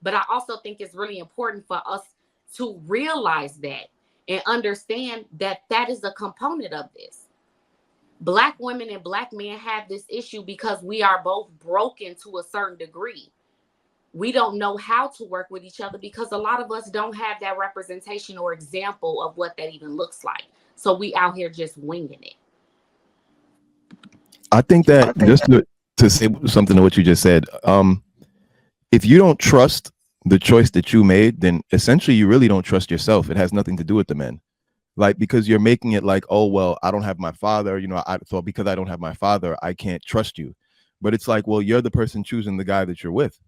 But I also think it's really important for us to realize that and understand that that is a component of this. Black women and black men have this issue because we are both broken to a certain degree. We don't know how to work with each other because a lot of us don't have that representation or example of what that even looks like. So we out here just winging it. I think that just to say something to what you just said, if you don't trust the choice that you made, then essentially you really don't trust yourself. It has nothing to do with the men. Like, because you're making it like, oh, well, I don't have my father, so because I don't have my father, I can't trust you. But it's like, well, you're the person choosing the guy that you're with.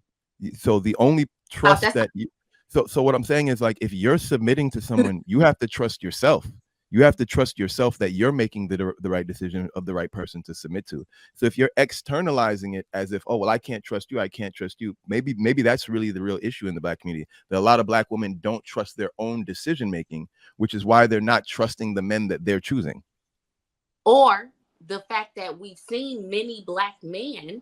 So the only trust that you, so what I'm saying is, like, if you're submitting to someone, you have to trust yourself. You have to trust yourself that you're making the right decision of the right person to submit to. So if you're externalizing it as if, oh, well, I can't trust you, maybe that's really the real issue in the black community, that a lot of black women don't trust their own decision making, which is why they're not trusting the men that they're choosing. Or the fact that we've seen many black men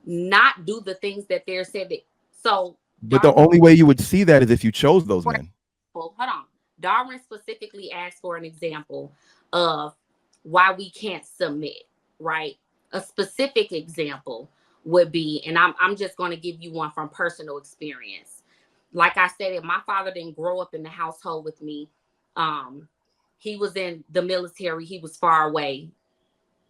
not do the things that they're said that. So but the only way you would see that is if you chose those men. Well, hold on. Darwin specifically asked for an example of why we can't submit, right? A specific example would be, and I'm just going to give you one from personal experience. Like I said, my father didn't grow up in the household with me. He was in the military. He was far away.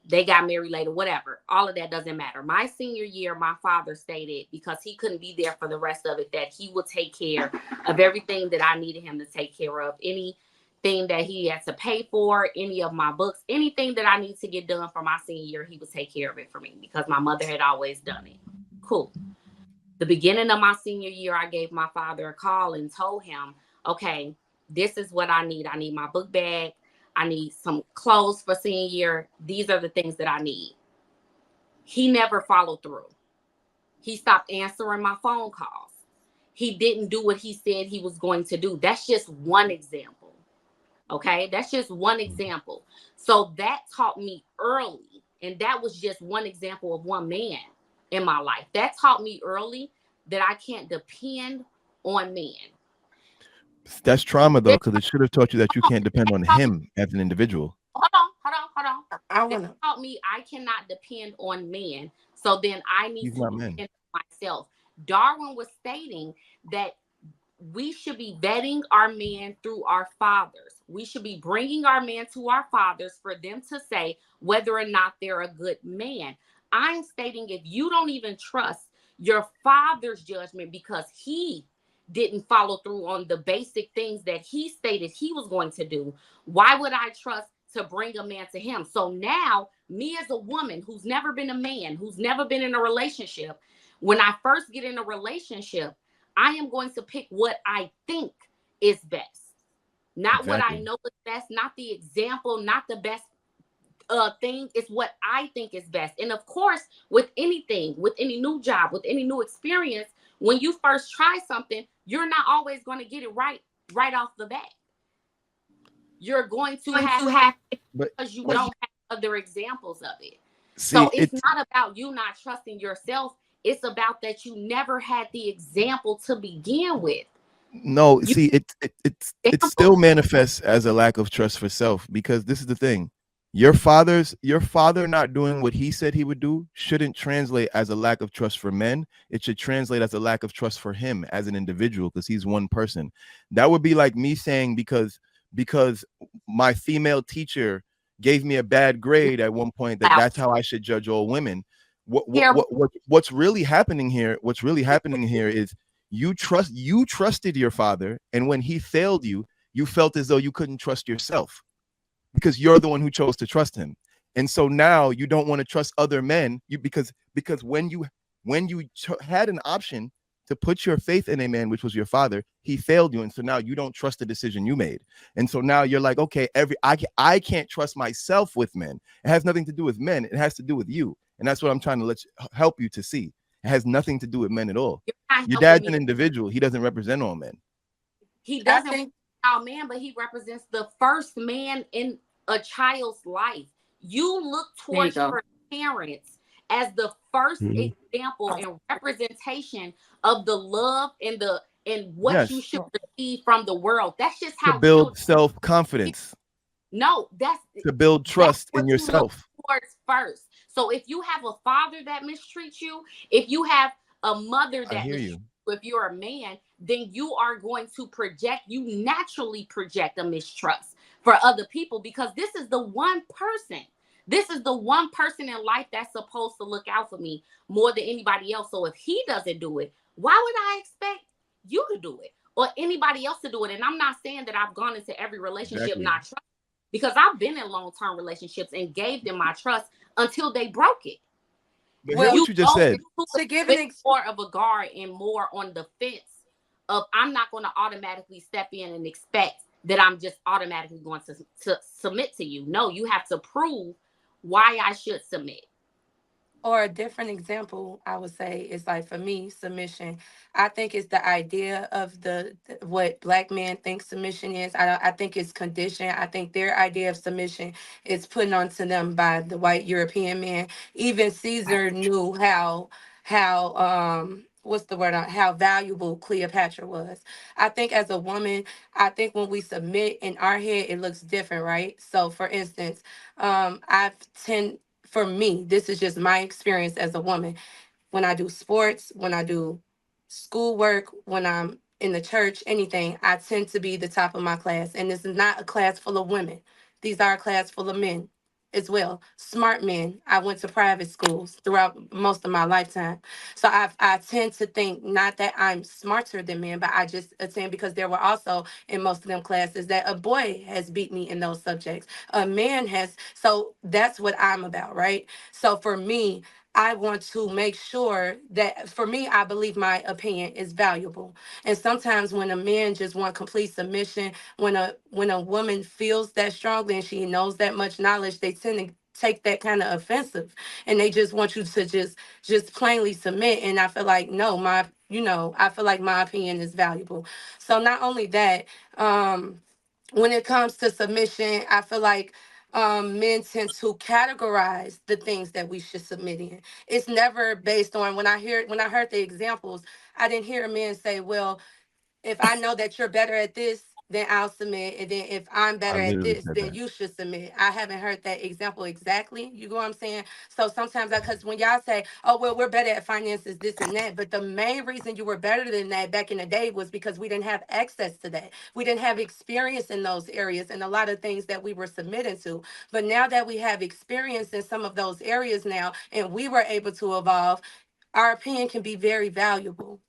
They got married later, whatever. All of that doesn't matter. My senior year, my father stated, because he couldn't be there for the rest of it, that he would take care of everything that I needed him to take care of. Anything that he had to pay for, any of my books, anything that I need to get done for my senior year, he would take care of it for me because my mother had always done it. Cool. The beginning of my senior year, I gave my father a call and told him, okay, this is what I need. I need my book bag. I need some clothes for senior year. These are the things that I need. He never followed through. He stopped answering my phone calls. He didn't do what he said he was going to do. That's just one example. Okay, that's just one example. So that taught me early, and that was just one example of one man in my life. That taught me early that I can't depend on men. That's trauma, though, because it should have taught you that you can't depend on him as an individual. Hold on. That taught me I cannot depend on men. So then I need to depend on myself. Darwin was stating that we should be vetting our men through our fathers. We should be bringing our men to our fathers for them to say whether or not they're a good man. I'm stating if you don't even trust your father's judgment because he didn't follow through on the basic things that he stated he was going to do, why would I trust to bring a man to him? So now, me as a woman who's never been a man, who's never been in a relationship, when I first get in a relationship, I am going to pick what I think is best. Not what I know is best, not the example, not the best thing. It's what I think is best. And of course, with anything, with any new job, with any new experience, when you first try something, you're not always going to get it right off the bat. You're going to have because you don't have other examples of it. So it's not about you not trusting yourself. It's about that you never had the example to begin with. No, see, it still manifests as a lack of trust for self, because this is the thing. Your father not doing what he said he would do shouldn't translate as a lack of trust for men. It should translate as a lack of trust for him as an individual, because he's one person. That would be like me saying because my female teacher gave me a bad grade at one point, that's how I should judge all women. What's really happening here? What's really happening here is you trusted your father, and when he failed you, you felt as though you couldn't trust yourself, because you're the one who chose to trust him. And so now you don't want to trust other men, because when you had an option to put your faith in a man, which was your father, he failed you, and so now you don't trust the decision you made. And so now you're like, okay, I can't trust myself with men. It has nothing to do with men. It has to do with you. And that's what I'm trying to help you to see. It has nothing to do with men at all. Your dad's an individual. He doesn't represent all men. He doesn't represent all men, but he represents the first man in a child's life. You look towards your parents as the first Mhm. example and representation of the love and what you Yes, should receive from the world. That's just to how build children. self-confidence, No, to build that's trust in what you look yourself. towards first. So if you have a father that mistreats you, if you have a mother I that hear mistreats you. you, if you're a man, then you are going to project, you naturally project a mistrust for other people, because this is the one person. This is the one person in life that's supposed to look out for me more than anybody else. So if he doesn't do it, why would I expect you to do it or anybody else to do it? And I'm not saying that I've gone into every relationship Exactly. not trusting, because I've been in long-term relationships and gave them my trust until they broke it. But hear Well, what You you just go said. into a to give an bit more of a guard and more on the fence of, I'm not going to automatically step in and expect that I'm just automatically going to submit to you. No, you have to prove why I should submit. or a different example, I would say, is like for me, submission. I think it's the idea of what black men think submission is. I think it's conditioned. I think their idea of submission is put onto them by the white European man. Even Caesar knew how what's the word, how valuable Cleopatra was. I think as a woman, I think when we submit in our head, it looks different, right? So for instance, I've tend for me, this is just my experience as a woman. When I do sports, when I do schoolwork, when I'm in the church, anything, I tend to be the top of my class. And this is not a class full of women. These are a class full of men as well. Smart men. I went to private schools throughout most of my lifetime. So I tend to think not that I'm smarter than men, but I just attend because there were also in most of them classes that a boy has beat me in those subjects. A man has. So that's what I'm about, right? So for me, I want to make sure that for me, I believe my opinion is valuable. And sometimes when a man just want complete submission, when a woman feels that strongly and she knows that much knowledge, they tend to take that kind of offensive, and they just want you to just plainly submit. And I feel like no, I feel like my opinion is valuable. So not only that, when it comes to submission, I feel like men tend to categorize the things that we should submit in. It's never based on when I heard the examples, I didn't hear a man say, "Well, if I know that you're better at this, then I'll submit. And then if I'm I better at literally this, said then that. you should submit." I haven't heard that example exactly. You know what I'm saying? So sometimes because when y'all say, "Oh, well, we're better at finances, this and that," but the main reason you were better than that back in the day was because we didn't have access to that. We didn't have experience in those areas and a lot of things that we were submitting to. But now that we have experience in some of those areas now and we were able to evolve, our opinion can be very valuable.